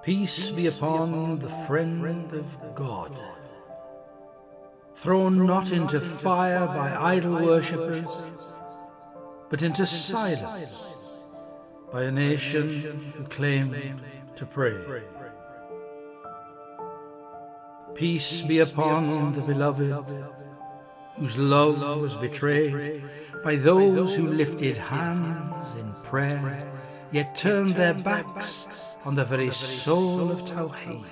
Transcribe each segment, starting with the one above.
Peace be upon the friend of God, thrown not into fire by idol worshippers, but into silence by a nation who claimed to pray. Peace be upon the beloved, whose love was betrayed by those who lifted hands in prayer, yet turned their backs on the very soul of Tawheed.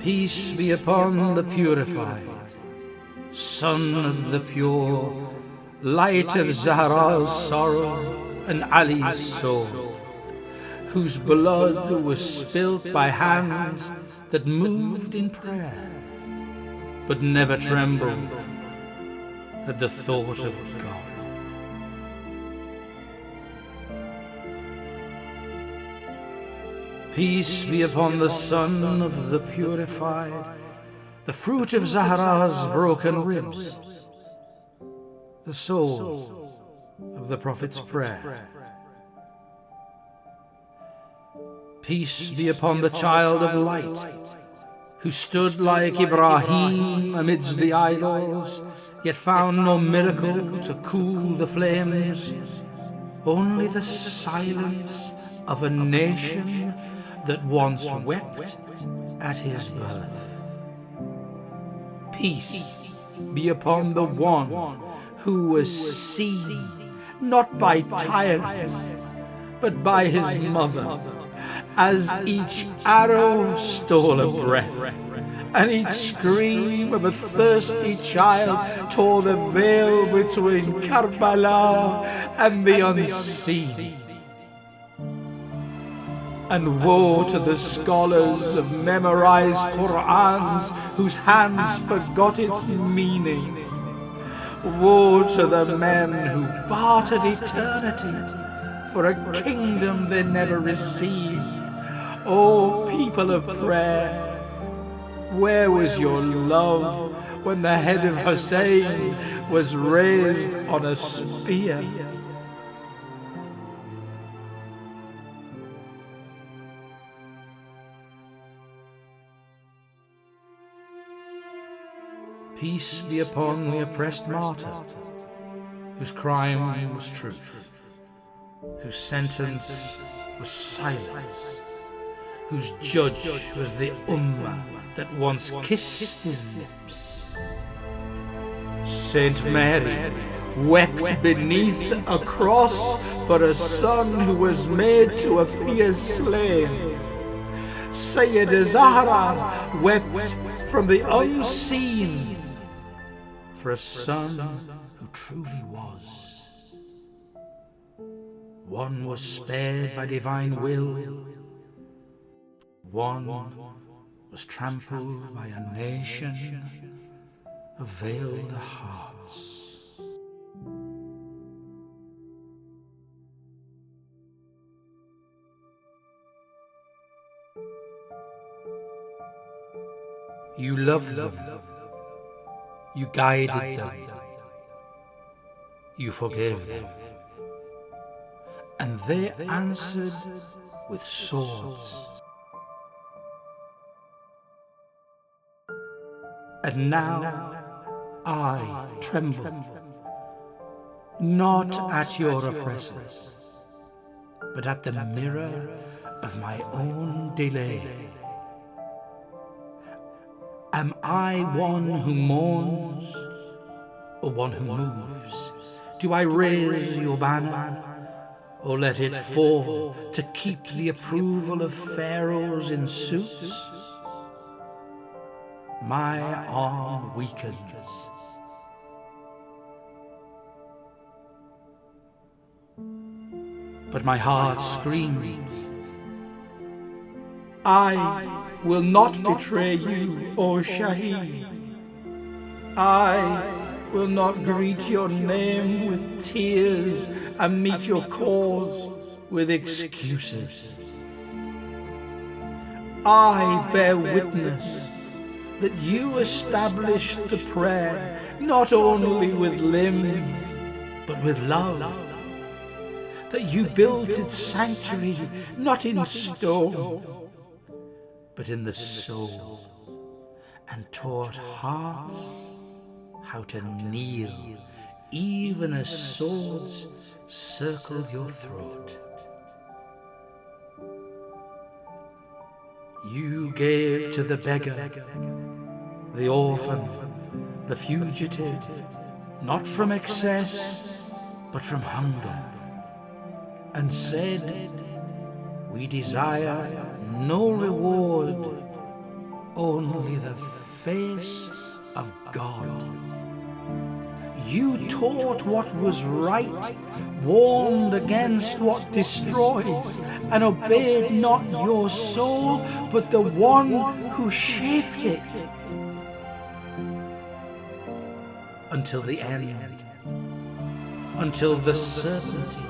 Peace be upon the purified, son of the pure, light of Zahra's sorrow and Ali's soul, whose blood was spilt by hands that moved in prayer, but never trembled at the thought of God. Peace be upon the son of the purified, the fruit of Zahra's broken ribs, the soul of the Prophet's prayer. Peace be upon the child of light, who stood like Ibrahim amidst the idols, yet found no miracle to cool the flames, only the silence of a nation that once wept at his birth. Peace be upon the one who was seen not by tyrants but by his mother, as each arrow stole a breath, and each scream of a thirsty child tore the veil between Karbala and the unseen. And woe to the scholars of memorized Qur'ans whose hands forgot its meaning. Woe to the men who bartered eternity for a kingdom they never received. O people of prayer, where was your love when the head of Husayn was raised on a spear? Peace be upon the oppressed martyr, whose crime was truth, whose sentence was silence, whose judge was the Ummah that once kissed his lips. Saint Mary wept beneath a cross for a son who was made to appear slain. Sayyida Zahra wept from the unseen for a son who truly was. One was spared by divine will, one was trampled by a nation of veiled hearts. You loved them, you guided them, you forgave them, and they answered with swords. And now I tremble, not at your oppressors, but at the mirror of my own delay. Am I one who mourns, or one who moves? Do I raise your banner, or let it fall to keep the approval of Pharaohs in suits? My arm weakens, but my heart screams. I will not betray you, O Shaheed. I will not greet your name with tears and meet your cause with excuses. I bear witness that you established the prayer not only with limbs, but with love. That you built its sanctuary not in stone, but in the soul, and taught hearts how to kneel, even as swords circle your throat. You gave to the beggar, the orphan, the fugitive, not from excess, but from hunger, and said, we desire no reward, only the face of God. You taught what was right, warned against what destroys, and obeyed not your soul, but the one who shaped it. Until the end, until the certainty,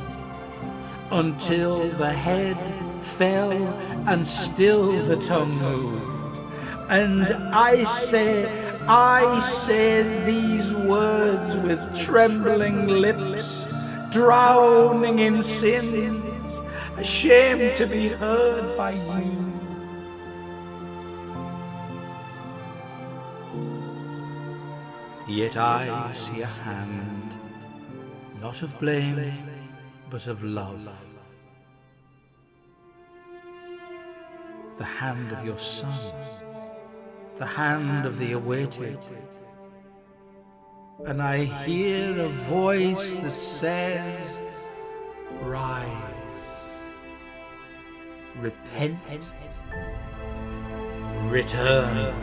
until the head fell and still the tongue moved. And I say these words with trembling lips, drowning in sins, ashamed to be heard by you. Yet I see a hand, not of blame, but of love. The hand of your Son, the hand of the awaited. And I hear a voice that says, rise, repent, return.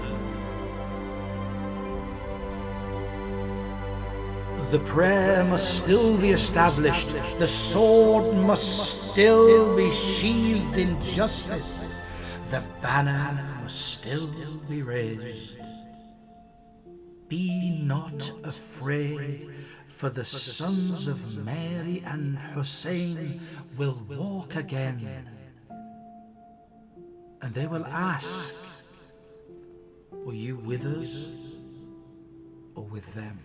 The prayer must still be established, the sword must still be sheathed in justice, the banner must still be raised. Be not afraid, for the sons of Mary and Husayn will walk again, and they will ask, were you with us or with them?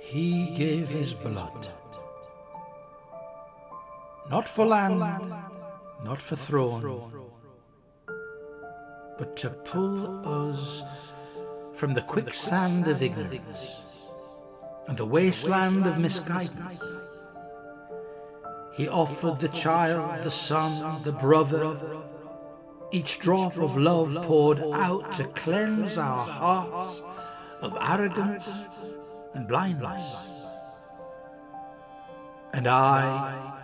He gave his blood, not for land, not for throne, but to pull us from the quicksand of ignorance and the wasteland of misguidance. He offered the child, the son, the brother, each drop of love poured out to cleanse our hearts of arrogance and blindness. And I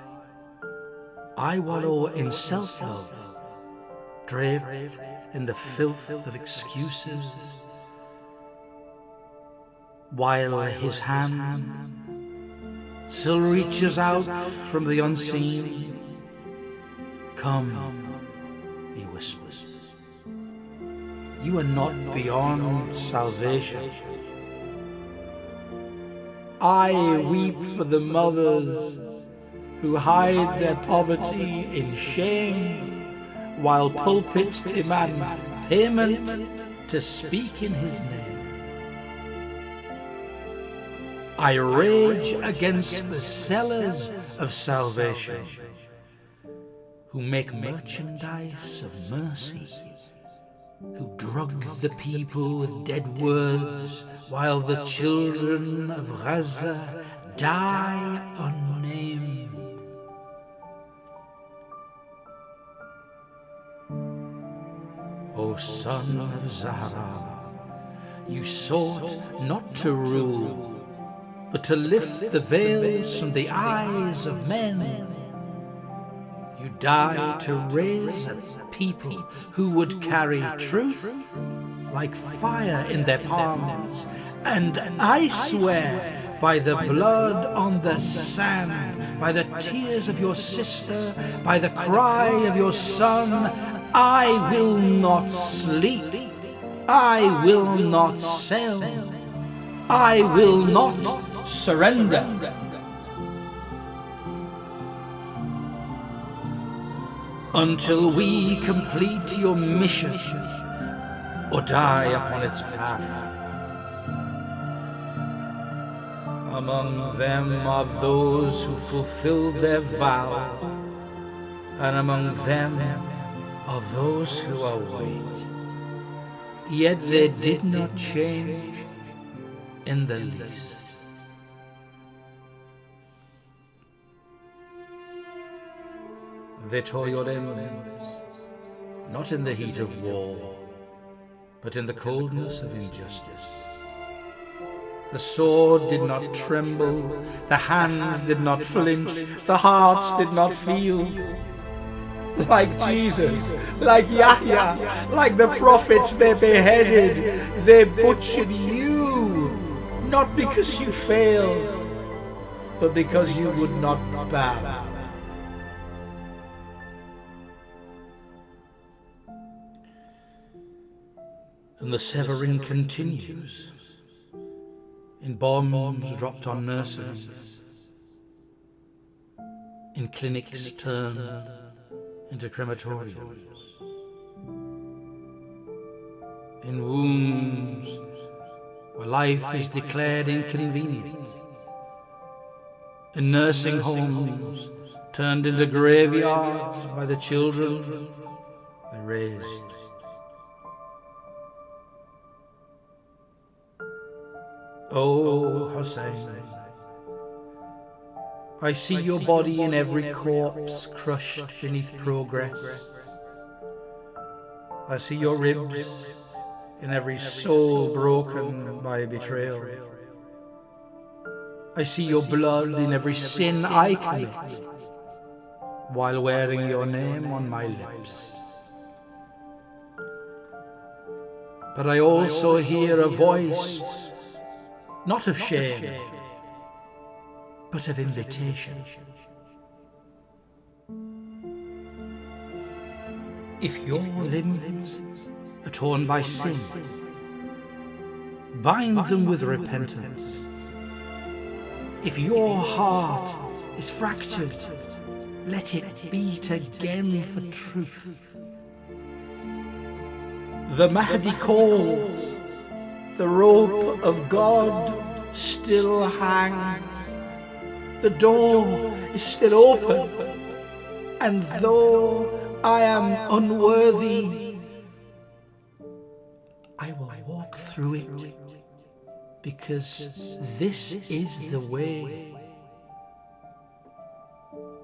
wallow in self-love, draped in the filth of excuses, while his hand still reaches out from the unseen. Come, he whispers. You are not beyond salvation. I weep for the mothers who hide their poverty in shame, while pulpits demand payment to speak in his name. I rage against the sellers of salvation, who make merchandise of mercy, who drug the people with dead words, while the children of Gaza die unnamed. O son of Zahra, you sought not to rule, but to lift the veils from the eyes of men. You died to raise a people who would carry truth like fire in their palms And I swear by the blood on the sand, by the tears of your sister, by the cry of your son, I will not sleep, I will not sell, I will not surrender. Until we complete your mission or die upon its path. Among them are those who fulfilled their vow, and among them are those who await. Yet they did not change in the least. They tore your limbs, not in the heat of war, but in the coldness of injustice. The sword did not tremble, the hands did not flinch, the hearts did not feel. Like Jesus, like Yahya, like the prophets they beheaded, they butchered you, not because you failed, but because you would not bow. And the severing continues in bombs dropped on nurseries, in clinics turned into crematoriums, in wombs where life is declared inconvenient, in nursing homes turned into graveyards by the children they raised. Oh, Husayn, I see your body in every corpse crushed beneath progress. I see your ribs in every soul broken by betrayal. I see your blood in every sin I commit, while wearing your name on my lips. But I also hear a voice, not of shame, but of invitation. If your limbs are torn by sin, bind them with repentance. If your heart is fractured, let it beat again for truth. The Mahdi calls. The rope of God still hangs. The door is still open. And though I am unworthy, I will walk through it, because this is the way.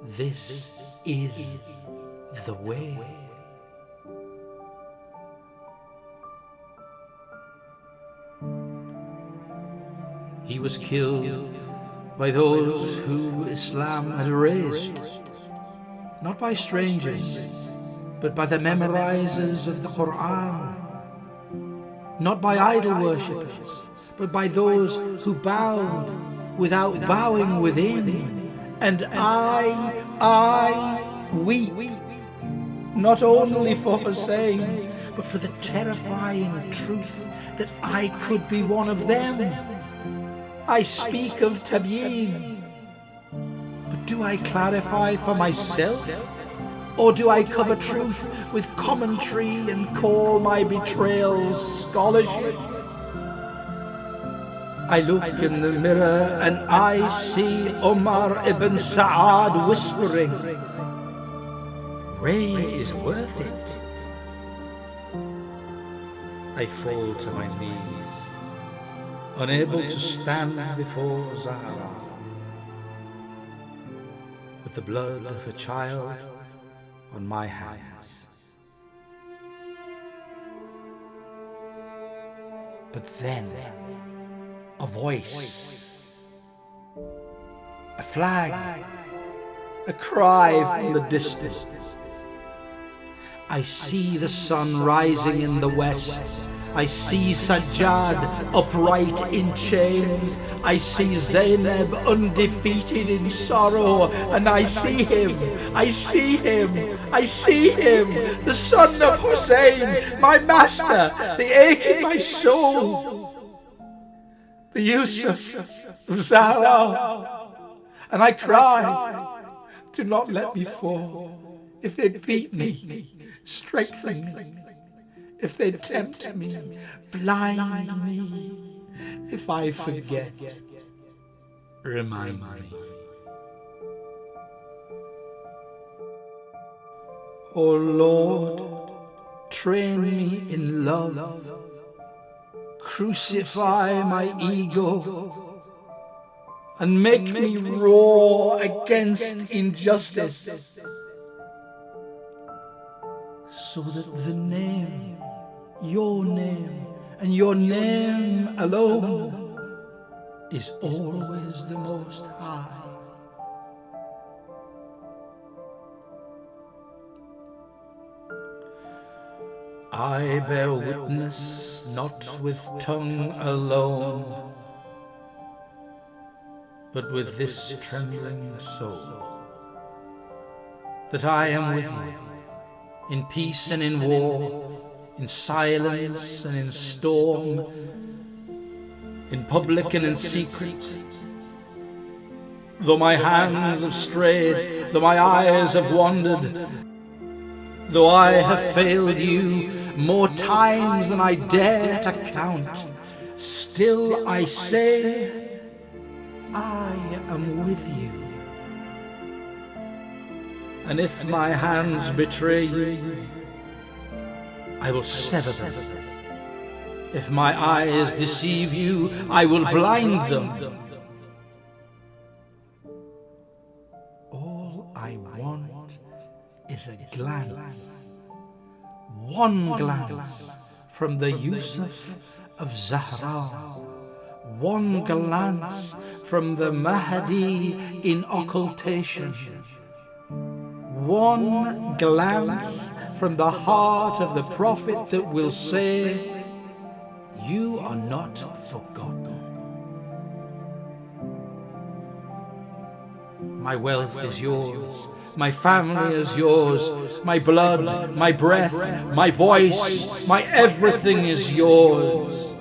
This is the way. He was killed by those who Islam had raised, not by strangers, but by the memorizers of the Quran, not by idol worshippers, but by those who bowed without bowing within. And I weep, not only for Husayn, but for the terrifying truth that I could be one of them. I speak of tabyin, but do I clarify for myself? Or do I cover truth with commentary and call my betrayals scholarship? I look in the mirror and I see Umar ibn Sa'ad whispering, Ray is worth it. I fall to my knees, unable to stand before Zahra, with the blood of a child on my hands. But then, a voice, a flag, a cry from the distance. I see the sun rising in the west, I see Sajjad upright in chains. I see Zainab undefeated in sorrow. And I see him, I see him, I see him, the son of Husayn, my master, the ache in my soul, the Yusuf of Zahra. And I cry, do not let me fall. If they beat me, strengthen me. If they tempt me, blind me. If I forget, remind me. O Lord, train me in love. Crucify my ego and make me roar against injustice, so that the name, your name, and your name alone is always the most high. I bear witness not with tongue alone, but with this trembling soul, that I am with you in peace and in war, in silence and in storm, in public and in secret. Though my hands have strayed, though my eyes have wandered, though I have failed you more times than I dare to count, still I say, I am with you. And if my hands betray you, I will sever them. If my eyes deceive you, I will blind them. All I want is a glance, one glance from the Yusuf of Zahra, one glance from the Mahdi in occultation, one glance from the heart of the Prophet that will say, you are not forgotten. My wealth is yours, my family is yours, my blood, my breath, my voice, my everything is yours.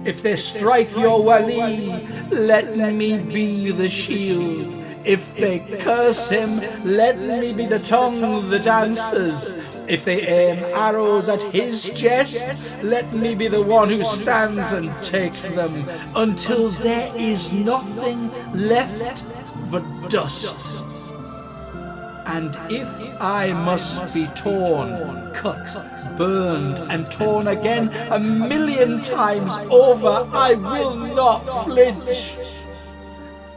If they strike your wali, let me be the shield. If they curse him, let me be the tongue that answers. If they aim arrows at his chest, let me be the one who stands and takes them, until there is nothing left but dust. And if I must be torn, cut, burned, and torn again 1,000,000 times over, I will not flinch.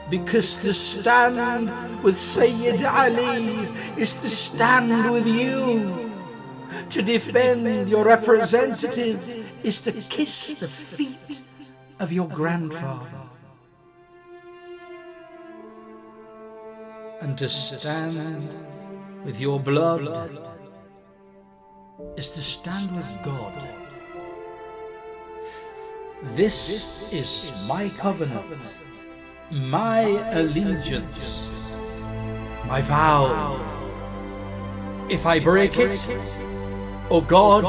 Because to stand with Sayyid Ali is to stand with you. To defend your representative is to kiss the feet of your grandfather. And to stand with your blood is to stand with God. This is my covenant, my allegiance, my vow. If I break it, O God,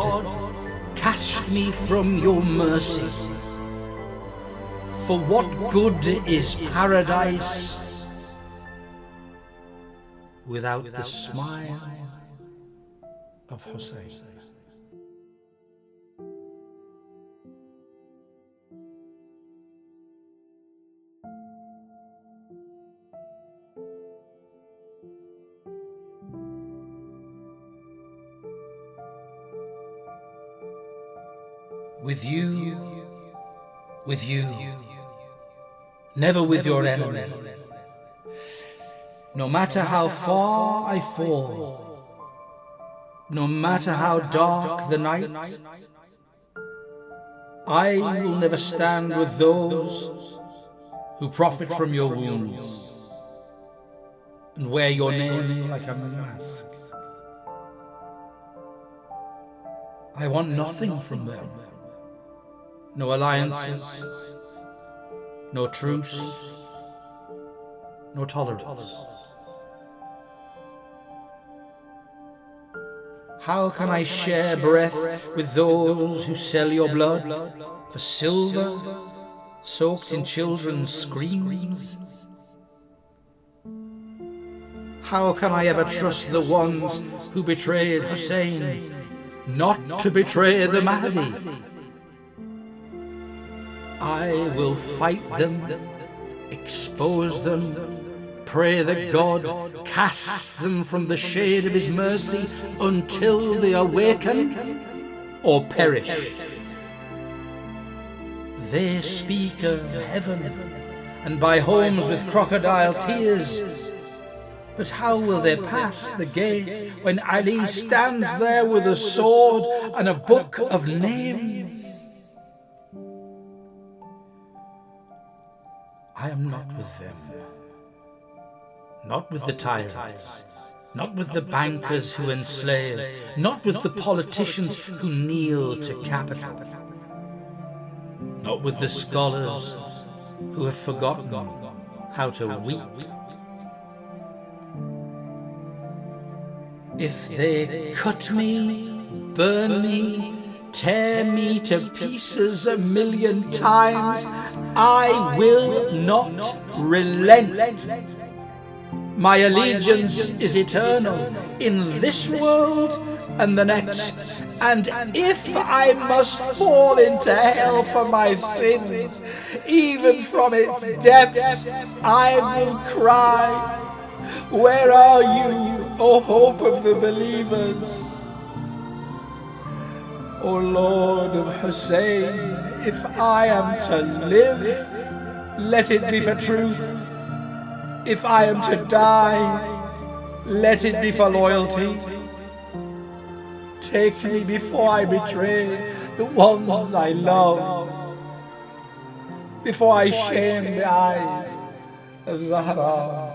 cast me from your mercy. For what good is paradise without the smile of Husayn? With you, never with your enemy. No matter how far I fall, no matter how dark the night, I will never stand with those who profit from your wounds and wear your name like a mask. I want nothing from them. no alliances, no truce, no tolerance. How can I share breath with those who sell your blood for silver soaked in children's screams? How can I ever trust the ones who betrayed Husayn, not to betray the Mahdi? I will fight them, expose them, pray that God casts them from the shade of his mercy until they awaken or perish. They speak of heaven and buy homes with crocodile tears, but how will they pass the gate when Ali stands there with a sword and a book of names? I am not with them, not with the tyrants, not with the bankers who enslave, not with the politicians who kneel to capital, not with the scholars who have forgotten how to weep. If they cut me, burn me, tear me to pieces 1,000,000 times, I will not relent. My allegiance is eternal in this world and the next, and if I must fall into hell for my sins, even from its depths, I will cry, where are you, O hope of the believers? O Lord of Husayn, if I am to live, let it be for truth. If I am to die, let it be for loyalty. Take me before I betray the ones I love, before I shame the eyes of Zahra.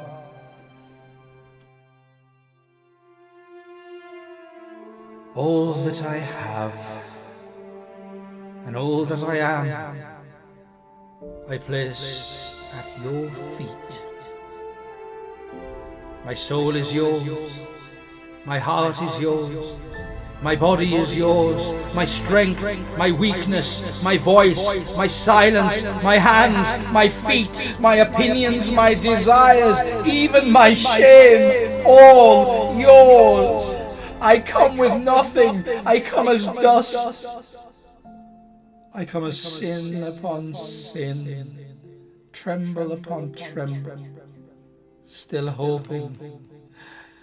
All that I have and all that I am, I place at your feet. My soul is yours, my heart is yours, my body is yours, my strength, my weakness, my voice, my silence, my hands, my feet, my opinions, my desires, even my shame, all yours. I come with nothing, I come as dust, I come as sin upon sin, tremble upon tremble, still hoping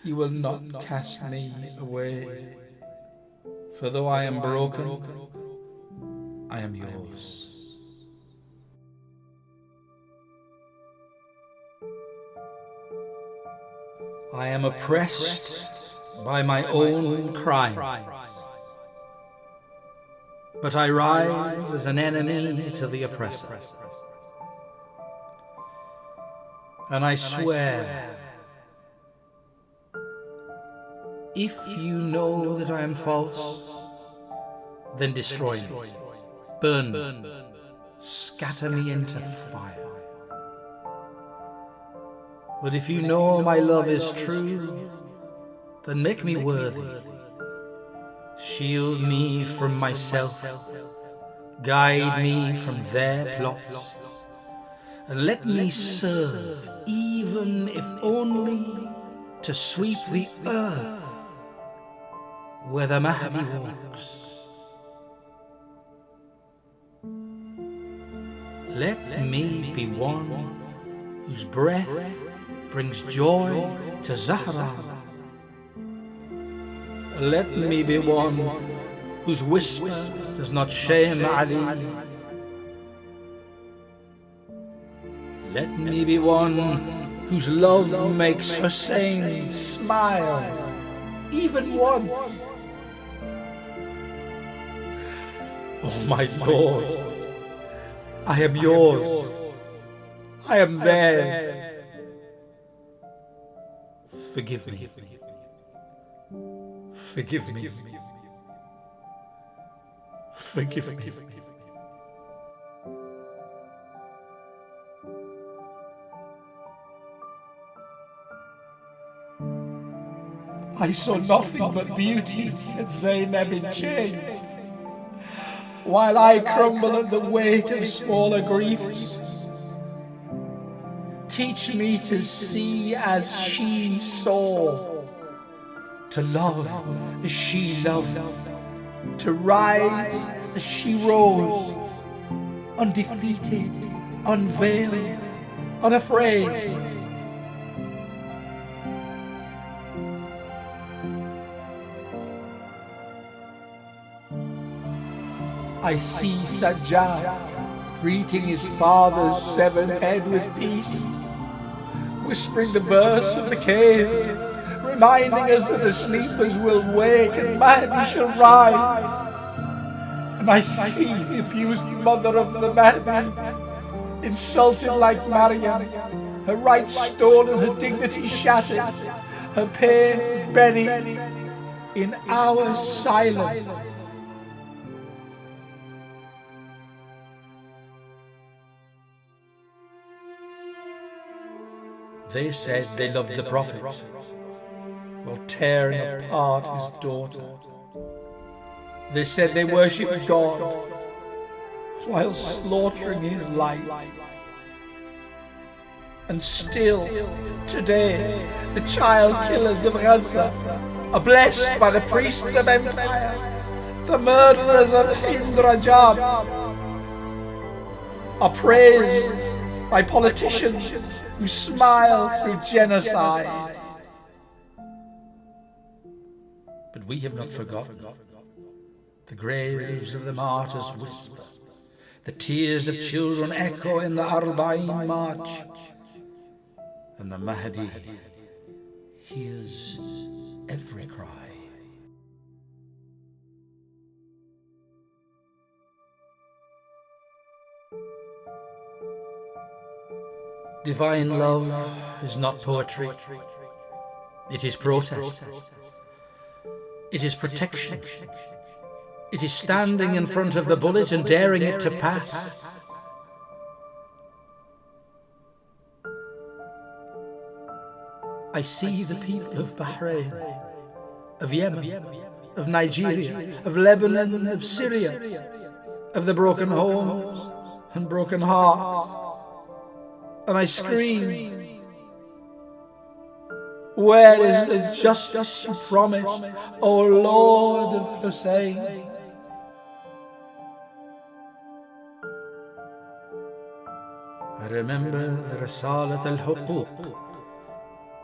you will not cast me away. For though I am broken, I am yours. I am oppressed by my own crime, but I rise as an enemy to the oppressor. And I swear, if you know that I am false, then destroy me, burn me, scatter me into fire. But if you know my love is true, then make me worthy. Shield me from myself, guide me from their plots, and let me serve, even if only to sweep the earth where the Mahdi walks. Let me be one whose breath brings joy to Zahra. Let me be one whose whisper does not shame Ali. Let me be one whose love makes Husayn smile, even once. Oh my Lord, I am yours, I am theirs. Forgive me. Forgive me. Forgive me. I saw nothing but beauty, said Zainab in chains, while I crumble at the weight of smaller griefs. Teach me to see as she saw, to love as she loved, to rise as she rose, undefeated, unveiled, unafraid. I see Sajjad greeting his father's severed head with peace, whispering the verse of the cave, reminding us that the sleepers will wake and Mahdi shall rise. And I see the abused mother of the Mahdi, insulted like Maryam, her rights stolen, her dignity shattered, her pain buried in our silence. They said they loved the Prophet while tearing apart his daughter. They said they worshipped God while slaughtering his light. And still, today, the child killers of Gaza are blessed by the priests of empire, the murderers of Hind Rajab are praised by politicians who smile through genocide. But we have not forgotten. The graves of the martyrs whisper. The tears of children echo in the Arbaeen march. And the Mahdi hears every cry. Divine love is not poetry. It is protest. It is protection. It is standing in front of the bullet and daring it to pass. I see the people of Bahrain, of Yemen, of Nigeria, of Lebanon, of Syria, of the broken homes and broken hearts. And I scream, where is the justice you promised, O Lord of Husayn? I remember the Risalat al-Huquq,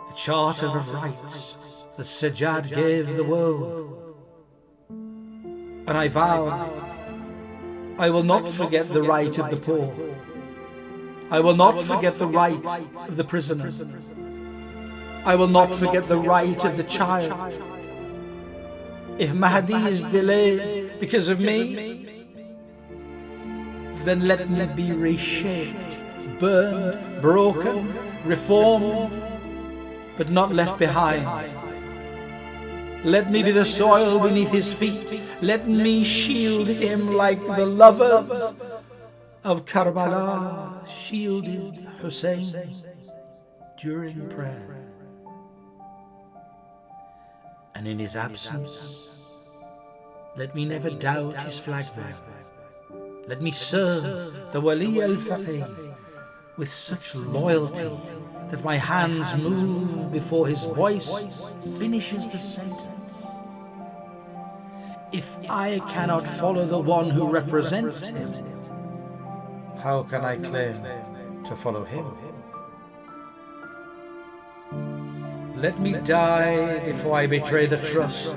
the Charter of Rights that Sajjad gave the world. And I vow, I will not forget the right of the poor. I will not forget the right of the prisoner. I will not forget the right of the child. If Mahdi is delayed because of me, then let me be reshaped, burned, broken, reformed, but not left behind. Let me be the soil beneath his feet. Let me shield him like the lovers of Karbala shielded Husayn during prayer. And in his absence, let me never doubt his flag bearer. Let me serve the Wali al-Faqih with such loyalty that my hands move before his voice finishes the sentence. If I cannot follow the one who represents him, how can I claim to follow him? Let me die before I betray the trust.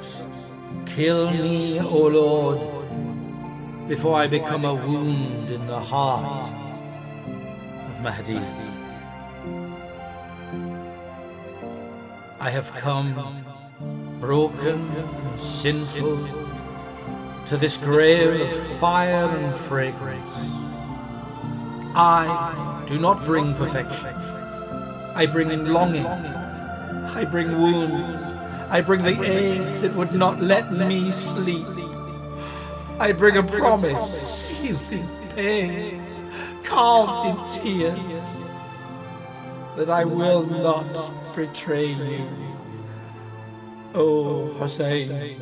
Kill me, O Lord, before I become a wound in the heart of Mahdi. I have come broken and sinful to this grave of fire and fragrance. I do not bring perfection. I bring in longing. I bring wounds. I bring the ache that would not let me sleep. I bring a promise sealed in pain, carved in tears, that I will not betray you, O Husayn.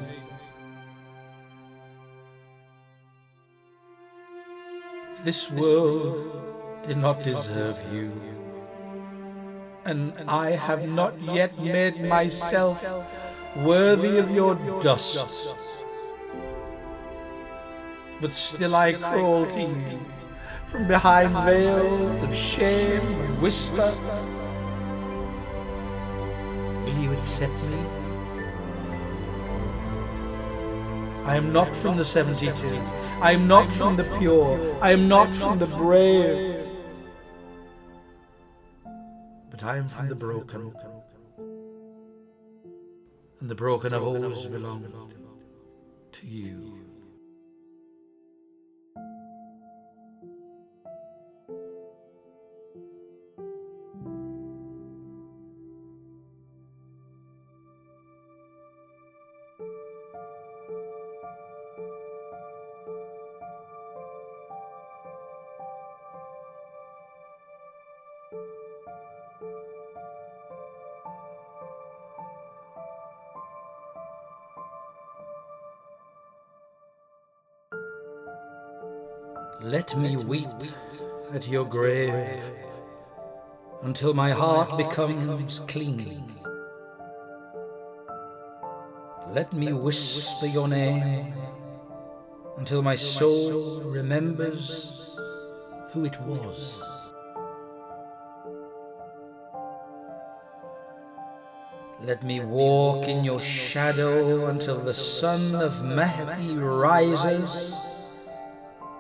This world did not deserve you, and I have not yet made myself worthy of your dust. But still I crawl to you from behind veils of shame and whisper, will you accept me? I am not from the 72. I am not from the pure. I am not from the brave. But I am from the broken. And the broken have always belonged to you. Let me weep at your grave until my heart becomes clean. Let me whisper your name until my soul remembers who it was. Let me walk in your shadow until the sun of Mahdi rises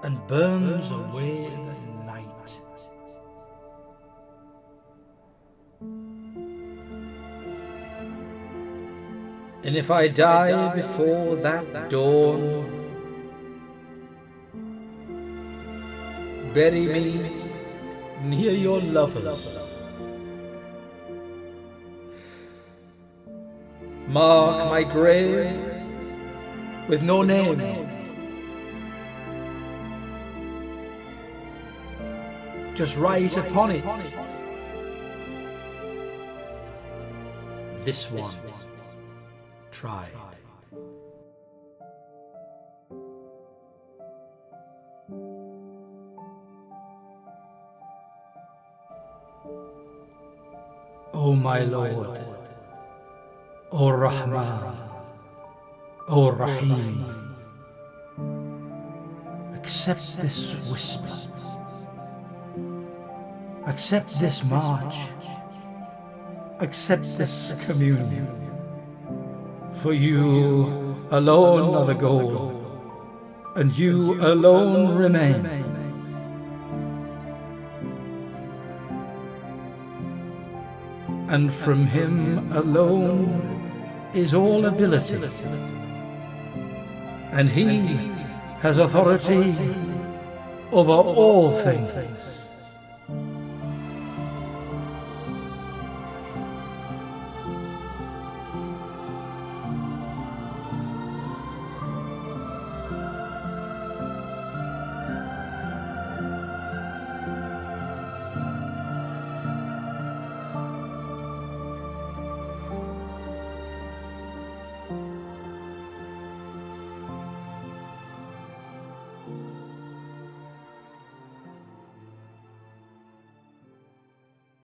and burns away the night. And if I die before that dawn, bury me near your lovers. Mark my grave with no name. Just write upon it, this one tried. O my Lord, O Rahman, O Rahim, accept this whisper. Accept this march, accept this communion, for you alone are the goal, and you alone remain. And from him alone is all ability, and he has authority over all things.